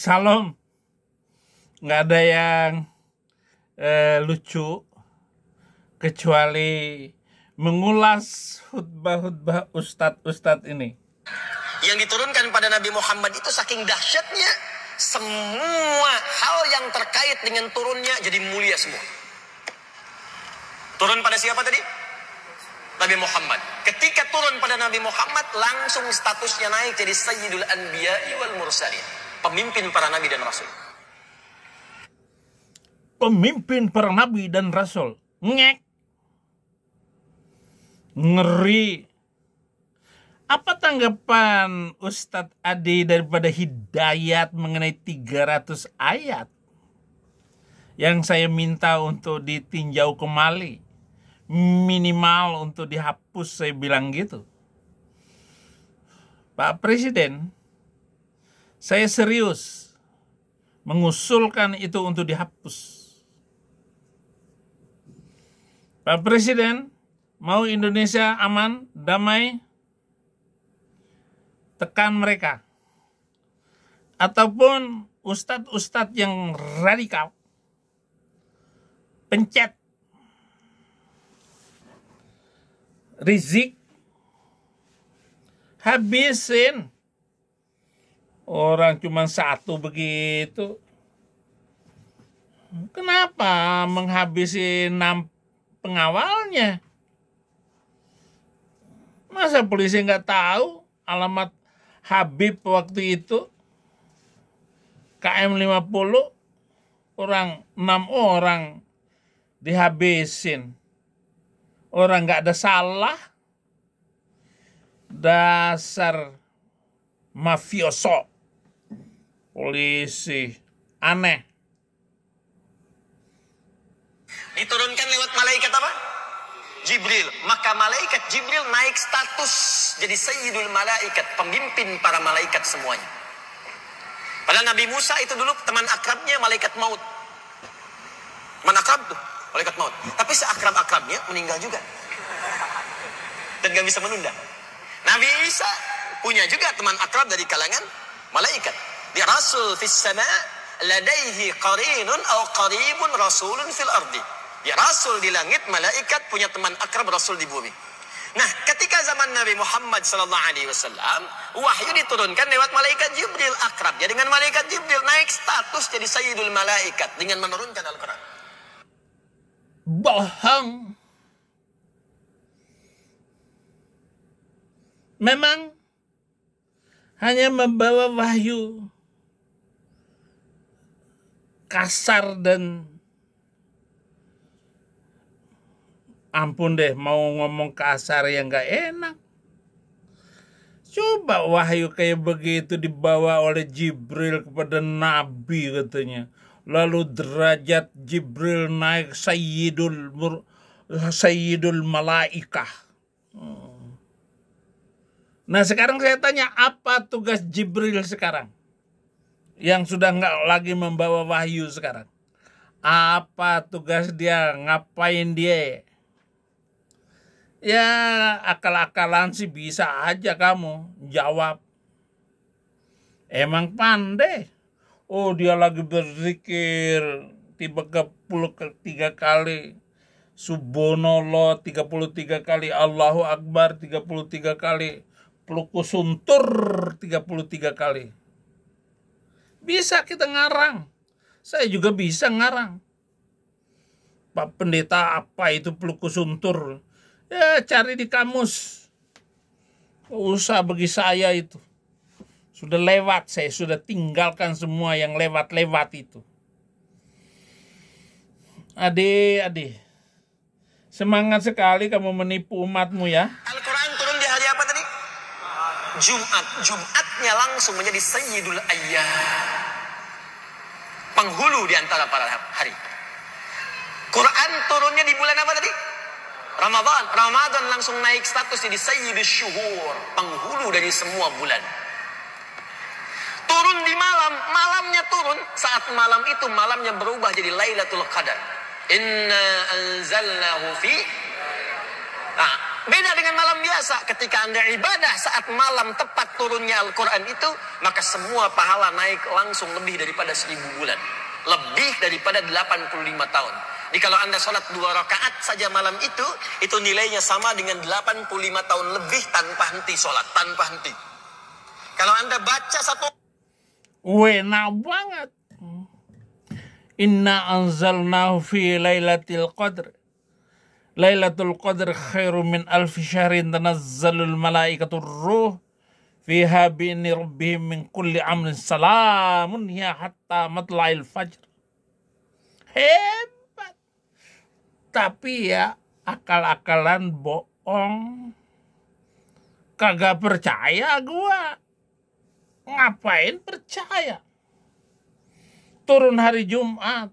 Salam. Nggak ada yang lucu kecuali mengulas khutbah-khutbah ustadz-ustadz ini. Yang diturunkan pada Nabi Muhammad itu saking dahsyatnya, semua hal yang terkait dengan turunnya jadi mulia semua. Turun pada siapa tadi? Nabi Muhammad. Ketika turun pada Nabi Muhammad, langsung statusnya naik jadi Sayyidul Anbiya'i wal Mursalin, pemimpin para nabi dan rasul. Pemimpin para nabi dan rasul. Ngek. Ngeri. Apa tanggapan Ustadz Adi daripada Hidayat mengenai 300 ayat yang saya minta untuk ditinjau kembali? Minimal untuk dihapus, saya bilang gitu. Pak Presiden, saya serius mengusulkan itu untuk dihapus. Pak Presiden, mau Indonesia aman, damai, tekan mereka. Ataupun ustadz-ustadz yang radikal, pencet. Rizik, habisin. Orang cuma satu begitu. Kenapa menghabisi 6 pengawalnya? Masa polisi nggak tahu alamat Habib waktu itu? KM 50, 6 orang dihabisin. Orang nggak ada salah. Dasar mafioso. Polisi. Aneh. Diturunkan lewat malaikat apa? Jibril. Maka malaikat Jibril naik status jadi Sayyidul Malaikat, pemimpin para malaikat semuanya. Padahal Nabi Musa itu dulu teman akrabnya malaikat maut. Teman akrab tuh, malaikat maut. Tapi seakrab-akrabnya meninggal juga. Dan gak bisa menunda. Nabi Isa punya juga teman akrab dari kalangan malaikat. Dia rasul fis sama' ladaihi qarinun aw qaribun rasulun fil ardi. Ya rasul di langit, malaikat punya teman akrab rasul di bumi. Nah, ketika zaman Nabi Muhammad SAW, wahyu diturunkan lewat malaikat Jibril, akrabnya dengan malaikat Jibril, naik status jadi Sayyidul Malaikat dengan menurunkan Al-Quran. Bohong. Memang hanya membawa wahyu kasar dan ampun deh, mau ngomong kasar yang gak enak. Coba wahyu kayak begitu dibawa oleh Jibril kepada Nabi katanya. Lalu derajat Jibril naik Sayyidul Malaikah. Nah sekarang saya tanya, apa tugas Jibril sekarang? Yang sudah nggak lagi membawa wahyu sekarang. Apa tugas dia? Ngapain dia? Ya akal-akalan sih bisa aja kamu jawab. Emang pandai. Oh dia lagi berzikir tiba ke 3 kali. Subhanallah 33 kali. Allahu Akbar 33 kali. Peluku suntur 33 kali. Bisa kita ngarang. Saya juga bisa ngarang. Pak Pendeta, apa itu peluku suntur? Ya cari di kamus. Gak usah bagi saya itu. Sudah lewat, saya sudah tinggalkan semua yang lewat-lewat itu. Adik. Semangat sekali kamu menipu umatmu ya. Al-Quran turun di hari apa tadi? Jumat. Jumatnya langsung menjadi Sayyidul Ayyam, penghulu di antara para hari. Quran turunnya di bulan apa tadi? Ramadan. Ramadan langsung naik status jadi Sayyidul Syuhur, penghulu dari semua bulan. Turun di malam, malamnya turun. Saat malam itu malamnya berubah jadi Lailatul Qadar. Inna anzalnahu fi. Nah, Beda dengan malam biasa. Ketika Anda ibadah saat malam tepat turunnya Al-Quran itu, maka semua pahala naik langsung lebih daripada 1000 bulan. Lebih daripada 85 tahun. Jadi kalau Anda sholat 2 rakaat saja malam itu nilainya sama dengan 85 tahun lebih tanpa henti sholat. Tanpa henti. Kalau Anda baca satu... Enak banget. Inna anzalnahu fi lailatul qadr. Lailatul Qadr khairu min alfi syahrin tanazzalul malaikatur ruh fiha bi'ni rabbihim min kulli amrin salamun ya hatta matla'il fajr. Hebat. Tapi ya akal-akalan bohong. Kagak percaya gua. Ngapain percaya? Turun hari Jumat.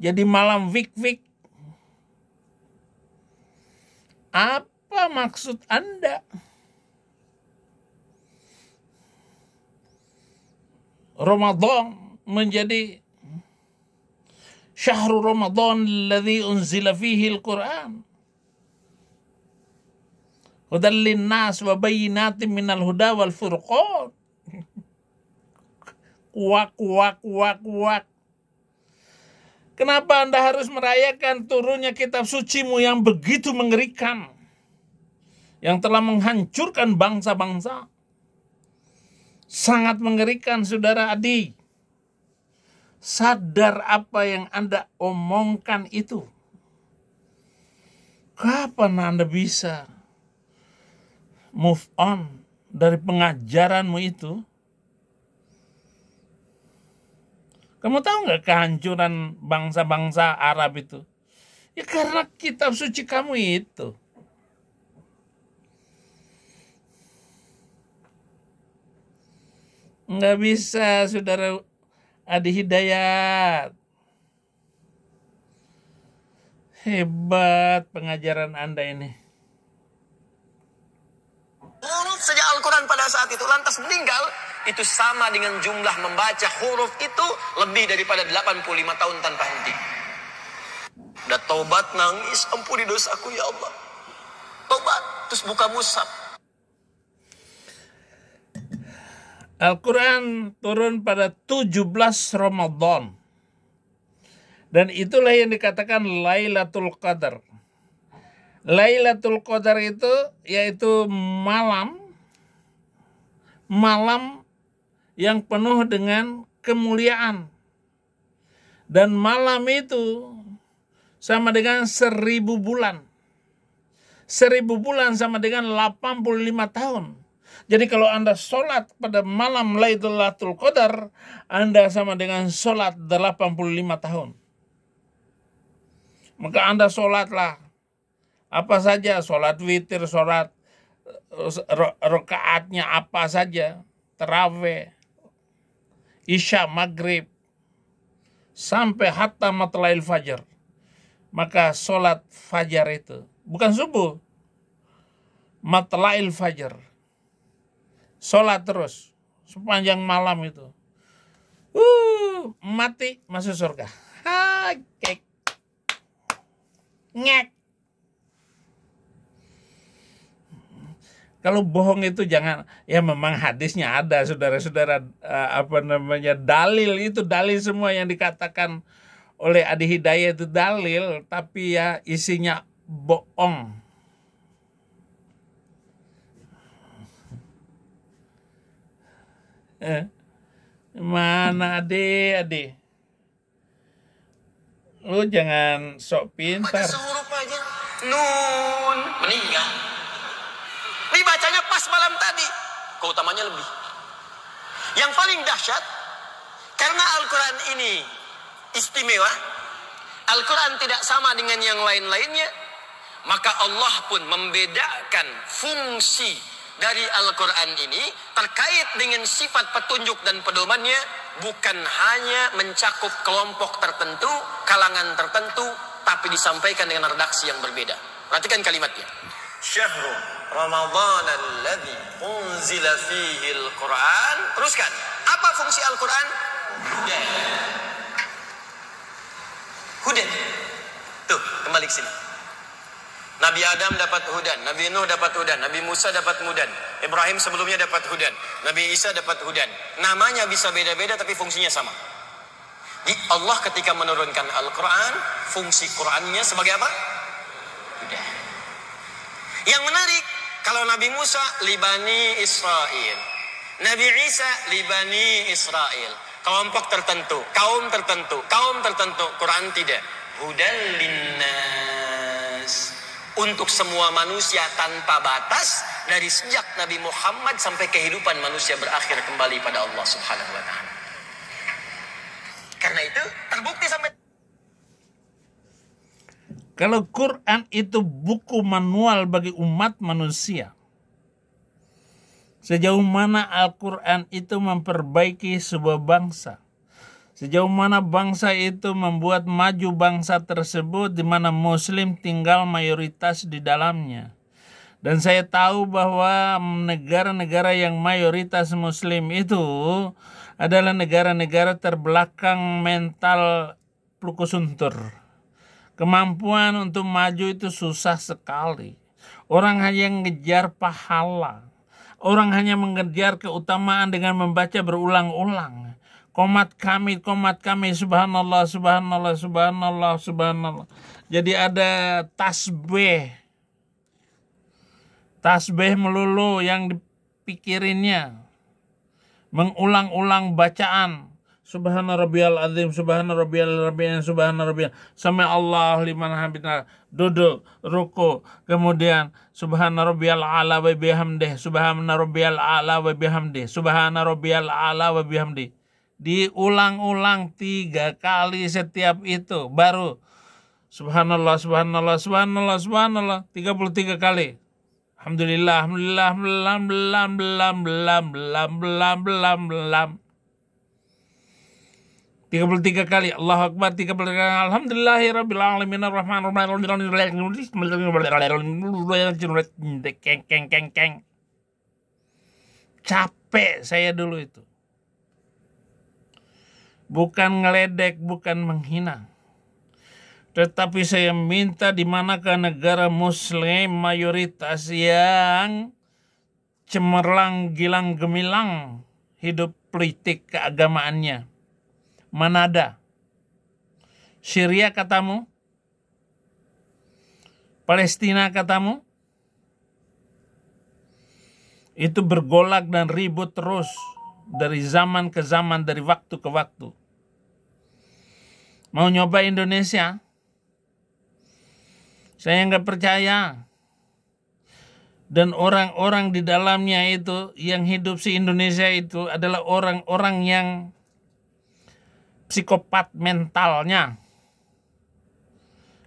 Jadi malam wik-wik. Apa maksud Anda? Ramadan menjadi syahrul Ramadan alladzi unzila fihi al-Qur'an. Hudan linnas wa bayyinatin minal huda wal furqan. Kuak. Kenapa Anda harus merayakan turunnya kitab sucimu yang begitu mengerikan? Yang telah menghancurkan bangsa-bangsa. Sangat mengerikan, saudara Adi. Sadar apa yang Anda omongkan itu. Kapan Anda bisa move on dari pengajaranmu itu? Kamu tahu nggak kehancuran bangsa-bangsa Arab itu? Ya karena kitab suci kamu itu. Nggak bisa, saudara Adi Hidayat. Hebat pengajaran Anda ini. Huruf saja Al-Quran pada saat itu lantas meninggal, itu sama dengan jumlah membaca huruf itu lebih daripada 85 tahun tanpa henti. Udah taubat, nangis, ampuni dosaku ya Allah. Taubat, terus buka mushaf. Al-Quran turun pada 17 Ramadan. Dan itulah yang dikatakan Lailatul Qadar. Lailatul Qadar itu yaitu malam yang penuh dengan kemuliaan. Dan malam itu sama dengan 1000 bulan. 1000 bulan sama dengan 85 tahun. Jadi kalau Anda sholat pada malam Lailatul Qadar, Anda sama dengan sholat 85 tahun. Maka Anda sholatlah apa saja, sholat witir, sholat rakaatnya apa saja, tarawih, isya, maghrib, sampai hatta matla'il fajar. Maka sholat fajar itu, bukan subuh, matla'il fajar. Sholat terus, sepanjang malam itu. Mati, masuk surga. Ngek. Kalau bohong itu jangan, ya memang hadisnya ada, saudara-saudara, dalil itu, dalil semua yang dikatakan oleh Adi Hidayat itu dalil, tapi ya isinya bohong. Mana Ade? Lu jangan sok pintar. Baca sehuruf aja. Nun, meninggal. Ini bacanya pas malam tadi. Keutamanya lebih. Yang paling dahsyat, karena Al-Quran ini istimewa, Al-Quran tidak sama dengan yang lain-lainnya, maka Allah pun membedakan fungsi dari Al-Quran ini terkait dengan sifat petunjuk dan pedomannya, bukan hanya mencakup kelompok tertentu, kalangan tertentu, tapi disampaikan dengan redaksi yang berbeda. Perhatikan kalimatnya. Syahrul Ramadan alladzi unzila fihi al-Quran. Teruskan. Apa fungsi Al-Quran? Hudan. Tuh, kembali ke sini. Nabi Adam dapat hudan, Nabi Nuh dapat hudan, Nabi Musa dapat hudan, Ibrahim sebelumnya dapat hudan, Nabi Isa dapat hudan. Namanya bisa beda-beda tapi fungsinya sama. Di Allah ketika menurunkan Al-Quran, fungsi Qurannya sebagai apa? Hudan. Yang menarik, kalau Nabi Musa libani Israel, Nabi Isa libani Israel, kelompok tertentu, kaum tertentu, Quran tidak. Hudan linnas, untuk semua manusia tanpa batas, dari sejak Nabi Muhammad sampai kehidupan manusia berakhir kembali pada Allah Subhanahu wa taala. Karena itu terbukti sampai kalau Quran itu buku manual bagi umat manusia, sejauh mana Al-Quran itu memperbaiki sebuah bangsa, sejauh mana bangsa itu membuat maju bangsa tersebut di mana Muslim tinggal mayoritas di dalamnya. Dan saya tahu bahwa negara-negara yang mayoritas Muslim itu adalah negara-negara terbelakang mental plukusuntur. Kemampuan untuk maju itu susah sekali. Orang hanya mengejar pahala. Orang hanya mengejar keutamaan dengan membaca berulang-ulang. Qomat kami, subhanallah, subhanallah, subhanallah, subhanallah. Jadi ada tasbih melulu yang dipikirinnya. Mengulang-ulang bacaan. Subhana rabbiyal azim, subhana rabbiyal rabbiyal, subhana rabbiyal. Sami Allah liman hamidah. Duduk, ruku. Kemudian subhana rabbiyal a'la wa bihamdih, subhana rabbiyal a'la wa bihamdih, subhana rabbiyal a'la wa bihamdih. Diulang-ulang 3 kali setiap itu, baru subhanallah, subhanallah, subhanallah, subhanallah 33 kali. Alhamdulillah, alhamdulillah, belam, belam, belam, belam, belam, belam, belam, belam. 33 kali. Allahu Akbar 33 kali. Alhamdulillahirabbil alamin arrahmanir rahim. Capek saya dulu itu. Bukan ngeledek, bukan menghina. Tetapi saya minta di manakah negara Muslim mayoritas yang cemerlang, gilang, gemilang hidup politik keagamaannya. Mana ada? Syria katamu? Palestina katamu? Itu bergolak dan ribut terus dari zaman ke zaman, dari waktu ke waktu. Mau nyoba Indonesia? Saya nggak percaya. Dan orang-orang di dalamnya itu yang hidup di Indonesia itu adalah orang-orang yang psikopat mentalnya.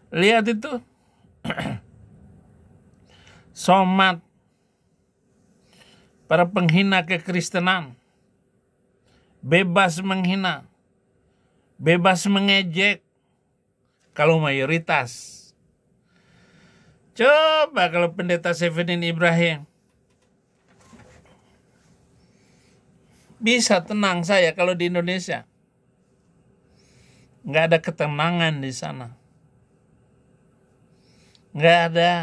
Lihat itu. Somat. Para penghina kekristenan. Bebas menghina. Bebas mengejek. Kalau mayoritas. Coba kalau pendeta Saifuddin Ibrahim. Bisa tenang saya kalau di Indonesia. Nggak ada ketenangan di sana. Nggak ada.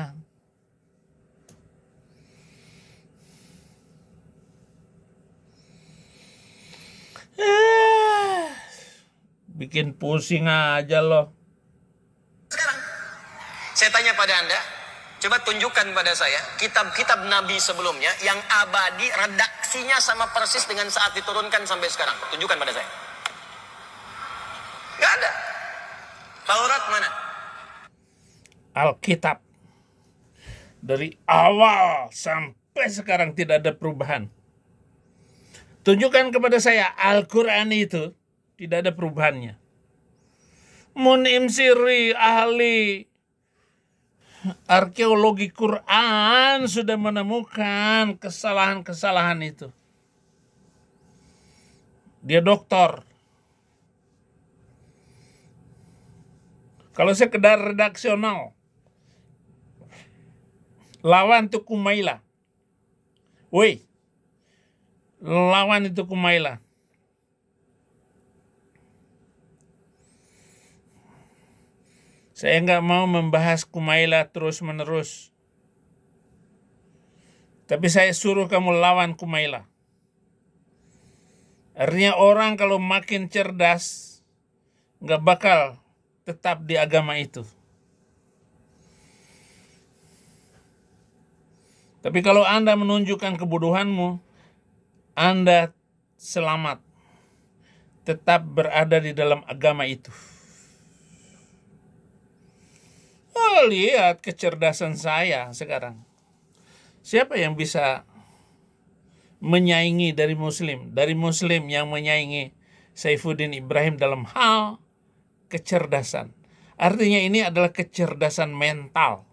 Bikin pusing aja loh. Sekarang, saya tanya pada Anda, coba tunjukkan pada saya kitab-kitab Nabi sebelumnya yang abadi, redaksinya sama persis dengan saat diturunkan sampai sekarang. Tunjukkan pada saya. Nggak ada. Taurat mana? Alkitab. Dari awal sampai sekarang tidak ada perubahan. Tunjukkan kepada saya Al-Quran itu tidak ada perubahannya. Munim Siri, ahli arkeologi Quran sudah menemukan kesalahan-kesalahan itu. Dia doktor. Kalau sekedar redaksional, lawan itu Kumaila. Woi, lawan itu Kumaila. Saya nggak mau membahas Kumaila terus-menerus. Tapi saya suruh kamu lawan Kumaila. Artinya orang kalau makin cerdas, nggak bakal tetap di agama itu. Tapi kalau Anda menunjukkan kebodohanmu, Anda selamat. Tetap berada di dalam agama itu. Oh, lihat kecerdasan saya sekarang. Siapa yang bisa menyaingi dari Muslim? Dari Muslim yang menyaingi Saifuddin Ibrahim dalam hal kecerdasan. Artinya ini adalah kecerdasan mental.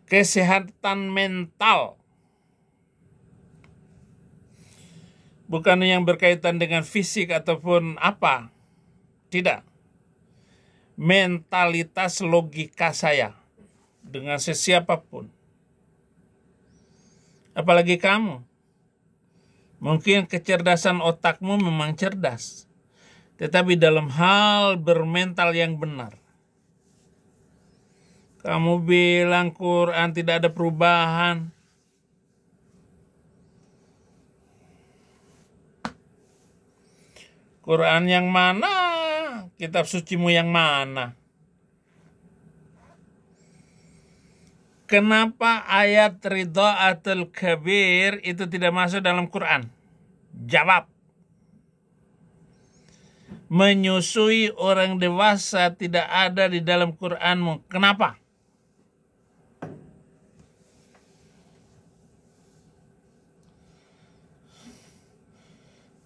Kesehatan mental. Bukan yang berkaitan dengan fisik ataupun apa. Tidak. Mentalitas logika saya. Dengan sesiapapun. Apalagi kamu. Mungkin kecerdasan otakmu memang cerdas. Tetapi dalam hal bermental yang benar. Kamu bilang Quran tidak ada perubahan. Quran yang mana? Kitab sucimu yang mana? Kenapa ayat Ridha'atul Kabir itu tidak masuk dalam Quran? Jawab. Menyusui orang dewasa tidak ada di dalam Quranmu. Kenapa?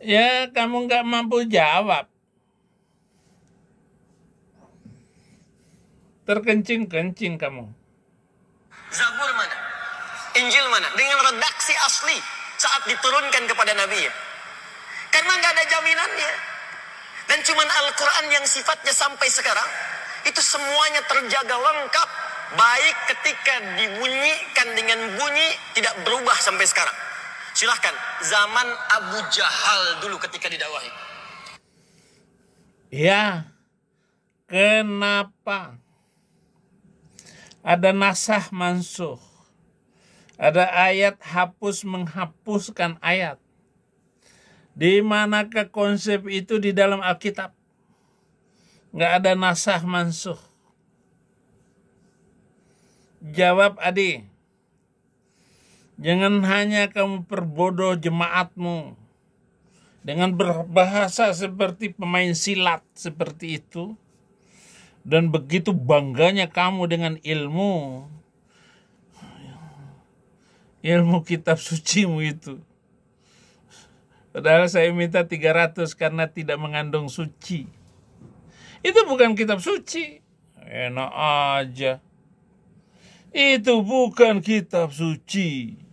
Ya, kamu nggak mampu jawab. Terkencing-kencing kamu. Zabur mana? Injil mana? Dengan redaksi asli saat diturunkan kepada Nabi ya. Karena nggak ada jaminannya. Dan cuman Al-Quran yang sifatnya sampai sekarang itu semuanya terjaga lengkap. Baik ketika dibunyikan dengan bunyi tidak berubah sampai sekarang. Silahkan, zaman Abu Jahal dulu ketika didakwahi. Ya, kenapa? Ada nasah mansuh. Ada ayat hapus menghapuskan ayat. Di manakah konsep itu di dalam Alkitab? Nggak ada nasah mansuh. Jawab Adi. Jangan hanya kamu perbodoh jemaatmu dengan berbahasa seperti pemain silat seperti itu. Dan begitu bangganya kamu dengan ilmu kitab sucimu itu. Padahal saya minta 300 karena tidak mengandung suci. Itu bukan kitab suci. Enak aja. Itu bukan kitab suci.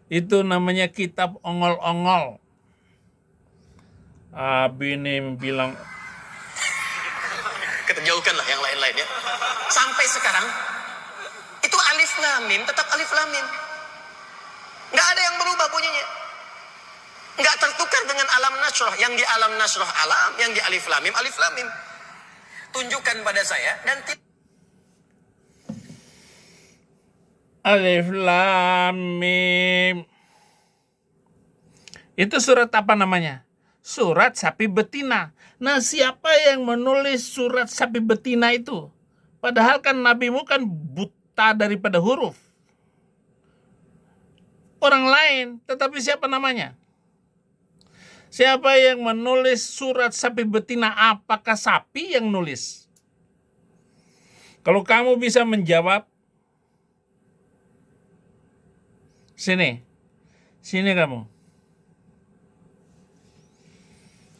Itu namanya kitab ongol-ongol. Abi nih bilang. Keterjauhkanlah yang lain-lain ya. Sampai sekarang, itu alif lam mim, tetap alif lam mim. Nggak ada yang berubah bunyinya. Nggak tertukar dengan alam nasroh. Yang di alam nasroh alam, yang di alif lam mim. Tunjukkan pada saya dan Alif Lam Mim. Itu surat apa namanya? Surat sapi betina. Nah, siapa yang menulis surat sapi betina itu? Padahal kan nabimu kan buta daripada huruf. Orang lain, tetapi siapa namanya? Siapa yang menulis surat sapi betina? Apakah sapi yang nulis? Kalau kamu bisa menjawab, sini kamu.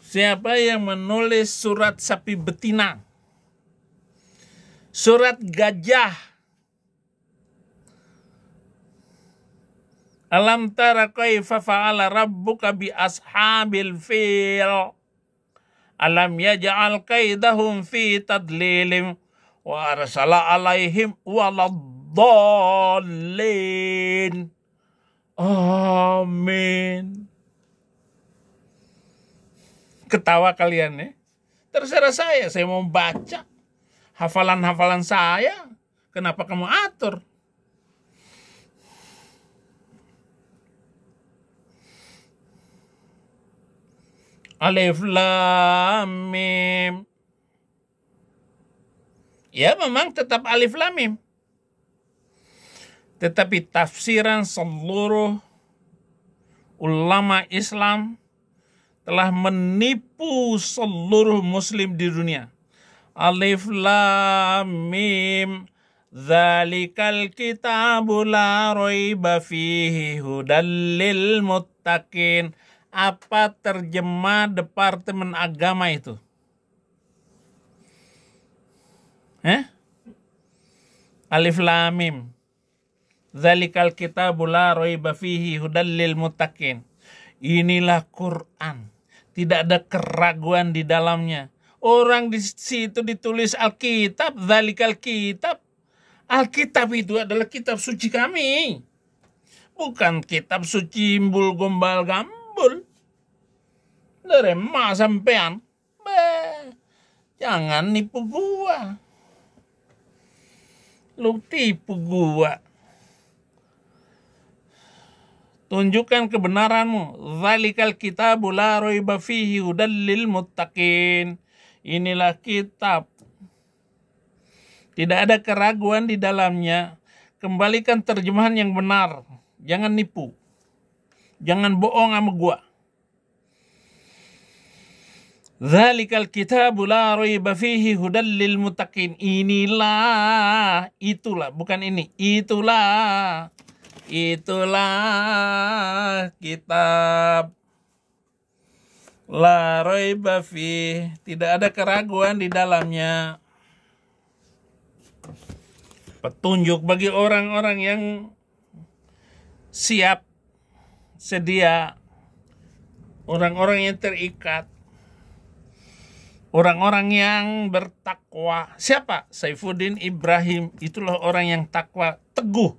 Siapa yang menulis surat sapi betina? Surat gajah. Alam tara kaifa fa'ala rabbuka bi ashabil fil. Alam yaj'al kaidahum fi tadlilim wa arsala alaihim waladdallin. Amin. Ketawa kalian ya? Terserah saya mau baca. hafalan-hafalan saya. Kenapa kamu atur? Alif Lam Mim. Ya memang tetap Alif Lam Mim. Tetapi tafsiran seluruh ulama Islam telah menipu seluruh muslim di dunia. Alif Lam Mim. Dzalikal kitabu la raiba fihi hudal lil muttaqin. Apa terjemah Departemen Agama itu? Alif Lam Mim. Dzalikal kitabu la raiba fihi hudal lil muttaqin. Inilah Quran. Tidak ada keraguan di dalamnya. Orang di situ ditulis Alkitab, dzalikal kitab. Alkitab itu adalah kitab suci kami. Bukan kitab suci imbul gombal gambul. Dari emak sampean. Jangan nipu gua. Lu tipu gua. Tunjukkan kebenaranmu. Dzalikal kitabu la raiba fihi hudal lil muttaqin. Inilah kitab. Tidak ada keraguan di dalamnya. Kembalikan terjemahan yang benar. Jangan nipu. Jangan bohong sama gua. Dzalikal kitabu la raiba fihi hudal lil muttaqin. Inilah, itulah, bukan ini. Itulah kitab. La raiba fihi. Tidak ada keraguan di dalamnya. Petunjuk bagi orang-orang yang siap, sedia, orang-orang yang terikat, orang-orang yang bertakwa. Siapa? Saifuddin Ibrahim. Itulah orang yang takwa, teguh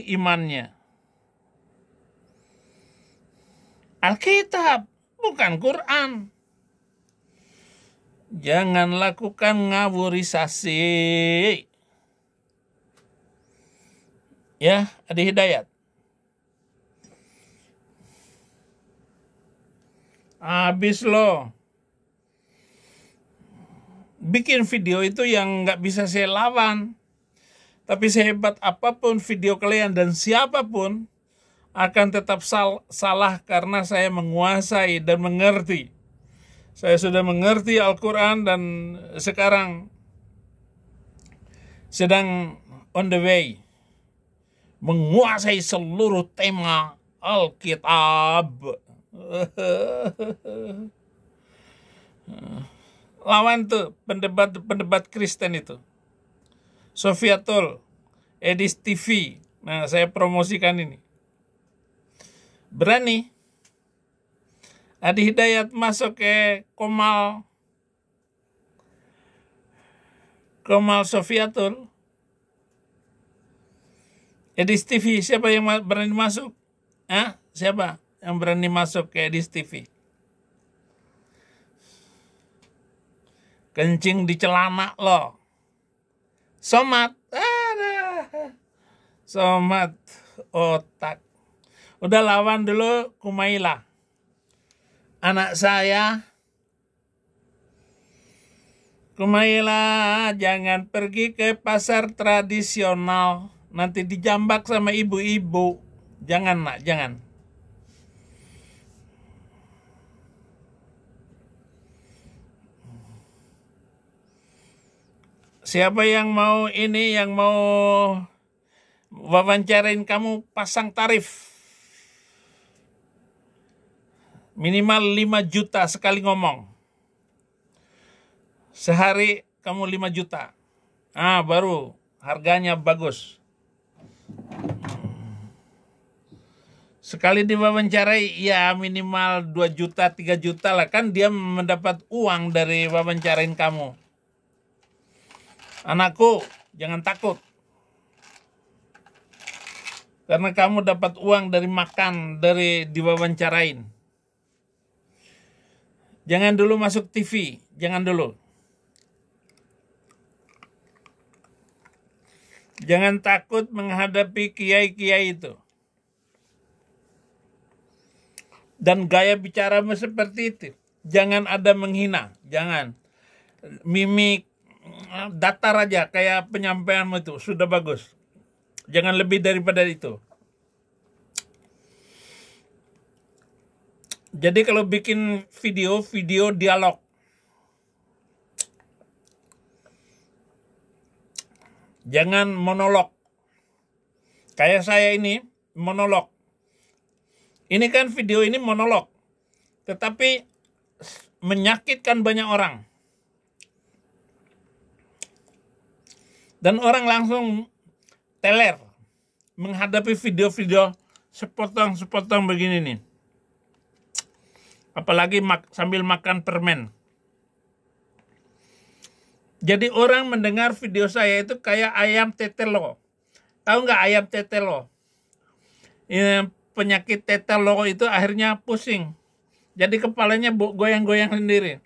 imannya. Alkitab, bukan Quran. Jangan lakukan ngawurisasi. Ya, Adi Hidayat. Habis lo. Bikin video itu yang nggak bisa saya lawan. Tapi sehebat apapun video kalian dan siapapun akan tetap salah karena saya menguasai dan mengerti. Saya sudah mengerti Al-Quran dan sekarang sedang on the way menguasai seluruh tema Alkitab. Lawan tuh pendebat Kristen itu. Sofiatul, Edis TV. Nah, saya promosikan ini. Berani Adi Hidayat masuk ke Komal Sofiatul, Edis TV. Siapa yang berani masuk? Siapa yang berani masuk ke Edis TV? Kencing di celana lo. Somat. Somat otak. Udah lawan dulu Kumaila. Anak saya, Kumaila, jangan pergi ke pasar tradisional. Nanti dijambak sama ibu-ibu. Jangan, nak, jangan. Siapa yang mau ini, yang mau wawancarain kamu, pasang tarif. Minimal 5 juta sekali ngomong. Sehari kamu 5 juta. Baru harganya bagus. Sekali diwawancarai, ya minimal 2 juta, 3 juta lah. Kan dia mendapat uang dari wawancarain kamu. Anakku, jangan takut. Karena kamu dapat uang dari makan, dari diwawancarain. Jangan dulu masuk TV, jangan dulu. Jangan takut menghadapi kiai-kiai itu. Dan gaya bicaramu seperti itu. Jangan ada menghina, jangan. Mimik datar aja kayak penyampaianmu itu sudah bagus. Jangan lebih daripada itu. Jadi kalau bikin video dialog. Jangan monolog. Kayak saya ini monolog. Ini kan video ini monolog. Tetapi menyakitkan banyak orang. Dan orang langsung teler menghadapi video-video sepotong-sepotong begini nih. Apalagi sambil makan permen. Jadi orang mendengar video saya itu kayak ayam tetelo. Tahu nggak ayam tetelo? Penyakit tetelo itu akhirnya pusing. Jadi kepalanya goyang-goyang sendiri.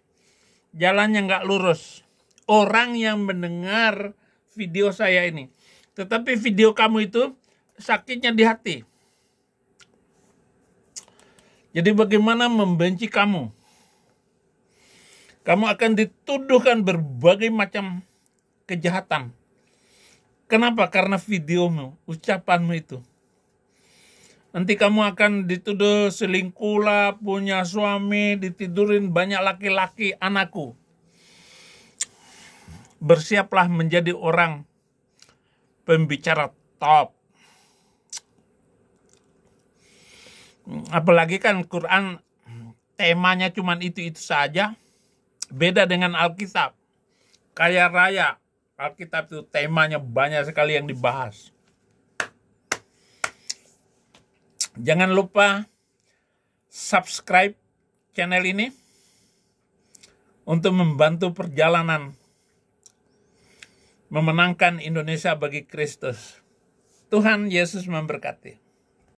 Jalannya nggak lurus. Orang yang mendengar video saya ini. Tetapi video kamu itu sakitnya di hati. Jadi bagaimana membenci kamu? Kamu akan dituduhkan berbagai macam kejahatan. Kenapa? Karena videomu, ucapanmu itu. Nanti kamu akan dituduh selingkuh lah, punya suami, ditidurin banyak laki-laki, anakku. Bersiaplah menjadi orang pembicara top. Apalagi kan Quran temanya cuma itu-itu saja. Beda dengan Alkitab. Kaya raya. Alkitab itu temanya banyak sekali yang dibahas. Jangan lupa subscribe channel ini untuk membantu perjalanan memenangkan Indonesia bagi Kristus. Tuhan Yesus memberkati.